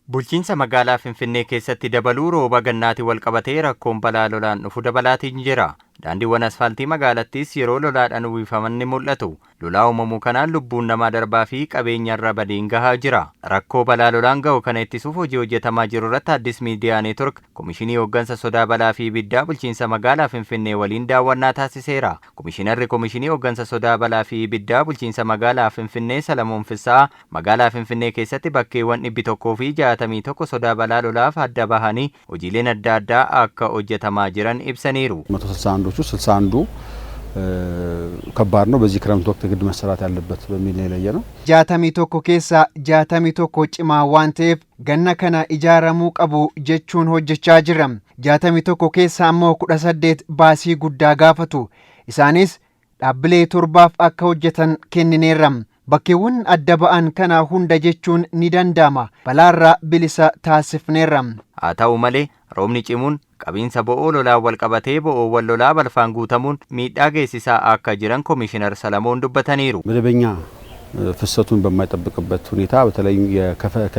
Bulchiinsa magaalaa Finfinnee keessatti dabaluu rooba gannaatiin wal qabatee rakkoon balaa lolaan dhufu dabalaatiin jira. Daandiiwwan asfaaltii magaalattiis yeroo lolaadhaan uwwifaman ni mul'atu. Lolaa uumamuu kanaan lubbuun namaa darbaa fi qabeenyarra badiin gahaa jira. Rakkoo balaa lolaan ga'u kana ittisuuf hojii hojjetamaa jiru irratti Addis Miidiyaa Neetwork Komishinii Hooggansa Sodaa Balaa fi Ibiddaa Bulchiinsa magaalaa Finfinnee waliin daawwannaa taasiseera. Komishinarri Komishinii Hooggansa Sodaa Balaa fi Ibiddaa Bulchiinsa magaalaa Finfinnee Salamoon Fissaa magaalaa Finfinnee keessatti bakkeewwan 161 sodaa balaa lolaaf adda bahanii hojiileen adda addaa akka hojjetamaa jiran ibsaniiru. 61 ከባድ ነው በዚህ ክረምት ወቅት ግድ መሰራት ያለበት በሚል ለየ ነው 61 keessa 61 cimaa waan ta'eef ganna kana ijaaramuu qabu jechuun hojjechaa jirra 61 keessa ammoo 18 baasii guddaa gaafatu isaanis dhaabbilee torbaaf akka hojjetan kennineerra bakkeewwan adda ba'an kana hunda jechuun ni danda'ama balaarraa bilisa taasifneerra haa ta'u malee roobni cimuun qabiinsa bo'oo lolaa wal qabatee bo'oowwan lolaa balfaan guutamuun miidhaa geessisaa akka jiran Komishinar Salamoon dubbataniiru. መደበኛ ፍሰቱን በማይጠብቅበት ሁኔታ በተለይ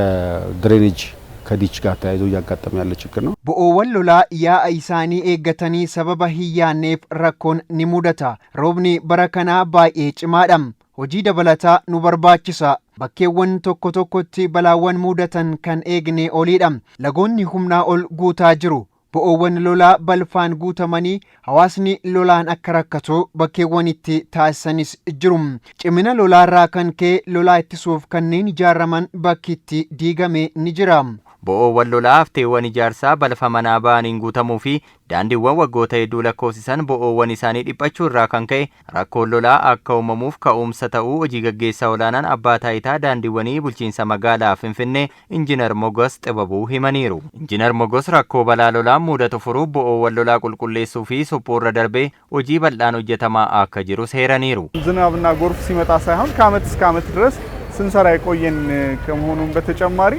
ከድሬኔጅ ከዲች ጋር ተያይዞ እያጋጠመ ያለ ችግር ነው። bo'oowwan lolaa yaa'a isaanii eeggatanii sababa hin yaanneef rakkoon ni mudata. Roobni bara kanaa baay'ee cimaadha. Hojii dabalataa nu barbaachisa. Bakkeewwan tokko tokkotti balaawwan mudatan kan eegne oliidha. Lagoonni humnaa ol guutaa jiru. Bo'oowwan lolaa balfaan guutamanii hawaasni lolaan akka rakkatu bakkeewwan itti taasisanis jiru. Cimina lolaarraa kan ka'e lolaa ittisuuf kanneen ijaaraman bakki itti diigame ni jira. Bo'oowwan lolaa hafteewwan ijaarsaa balfa manaa ba'aniin guutamuu fi daandiiwwan waggoota hedduu lakkoofsisan bo'oowwan isaanii dhiphachuu irraa kan ka'e rakkoon lolaa akka uumamuuf ka'umsa ta'uu hojii gaggeessaa olaanaan abbaa taayitaa daandiiwwanii bulchiinsa magaalaa Finfinnee Injiinar Mogos Xibabuu himaniiru. Injiinar Mogos rakkoo balaa lolaan mudatu furuuf bo'oowwan lolaa qulqulleessuu fi suphuurra darbee hojii bal'aan hojjetamaa akka jiru seeraniiru. ዝናብና ጎርፍ ሲመጣ ሳይሆን ከዓመት እስከ ዓመት ድረስ ስንሰራ የቆየን ከመሆኑም በተጨማሪ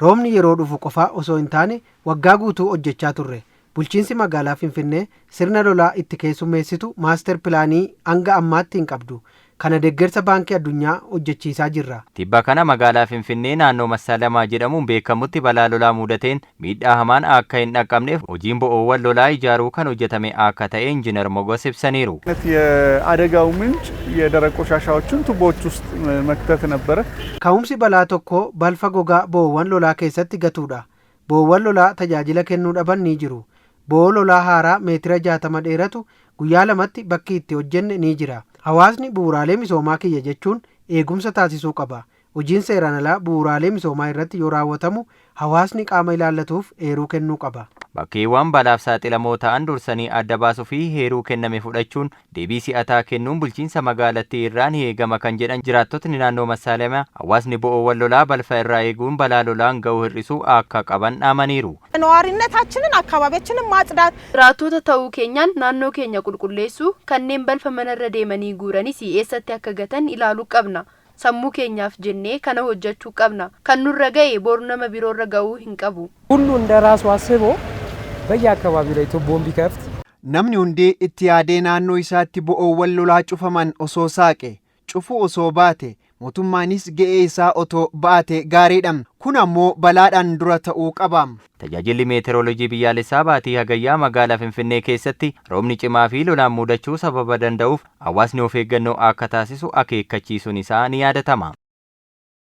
roobni yeroo dhufu qofa osoo hin taane waggaa guutuu hojjechaa turre. Bulchiinsi magaalaa Finfinnee sirna lolaa itti keessummeessitu maaster pilaanii hanga ammaatti hin qabdu. Kana deeggarsa baankii addunyaa hojjechiisaa jirra. Tibba kana magaalaa Finfinnee naannoo Massalamaa jedhamuun beekamutti balaa lolaa mudateen miidhaa hamaan akka hin dhaqqabneef hojiin bo'oowwan lolaa ijaaruu kan hojjetame akka ta'e Injiinar Mogos ibsaniiru. የአደጋው ምንጭ የደረቅ ቆሻሻዎችን ቱቦዎች ውስጥ መክተት ነበረ። Ka'umsi balaa tokko balfa gogaa bo'oowwan lolaa keessatti gatuudha. Bo'oowwan lolaa tajaajila kennuu dhaban ni jiru. Bo'oo lolaa haaraa meetira 60 dheeratu guyyaa lamatti bakki itti hojjenne ni jira. Hawaasni bu'uuraalee misoomaa kiyya jechuun eegumsa taasisuu qaba. Hojiin seeraan alaa bu'uuraalee misoomaa irratti yoo raawwatamu hawaasni qaama ilaallatuuf eeruu kennuu qaba. Bakkeewwan balaaf saaxilamoo ta'an dursanii adda baasuu fi heeruu kenname fudhachuun deebii si'ataa kennuun bulchiinsa magaalattii irraa ni eegama kan jedhan jiraattotni naannoo Massalamaa hawaasni bo'oowwan lolaa balfa irraa eeguun balaa lolaan ga'u hir'isuu akka qaban dhaamaniiru. ነዋሪነታችንን አካባቢያችንን ማጽዳት Jiraattota ta'uu keenyaan naannoo keenya qulqulleessuu kanneen balfa manarra deemanii guuranis eessatti akka gatan ilaaluu qabna. Sammuu keenyaaf jennee kana hojjechuu qabna. Kan nurra ga'e boru nama biroorra ga'uu hin qabu. ሁሉ እንደራሱ አስቦ በየአካባቢው ላይ ቱቦን ቢከፍት namni hundee itti yaadee naannoo isaatti bo'oowwan lolaa cufaman osoo saaqe cufuu osoo baate mootummaanis ga'ee isaa otoo baate gaariidha. Kun ammoo balaadhaan dura ta'uu qaba. Tajaajilli meeteoroloojii biyyaalessaa baatii hagayyaa magaalaa Finfinnee keessatti roobni cimaa fi lolaan mudachuu sababa danda'uuf hawaasni of eeggannoo akka taasisu akeekkachiisuun isaa ni yaadatama.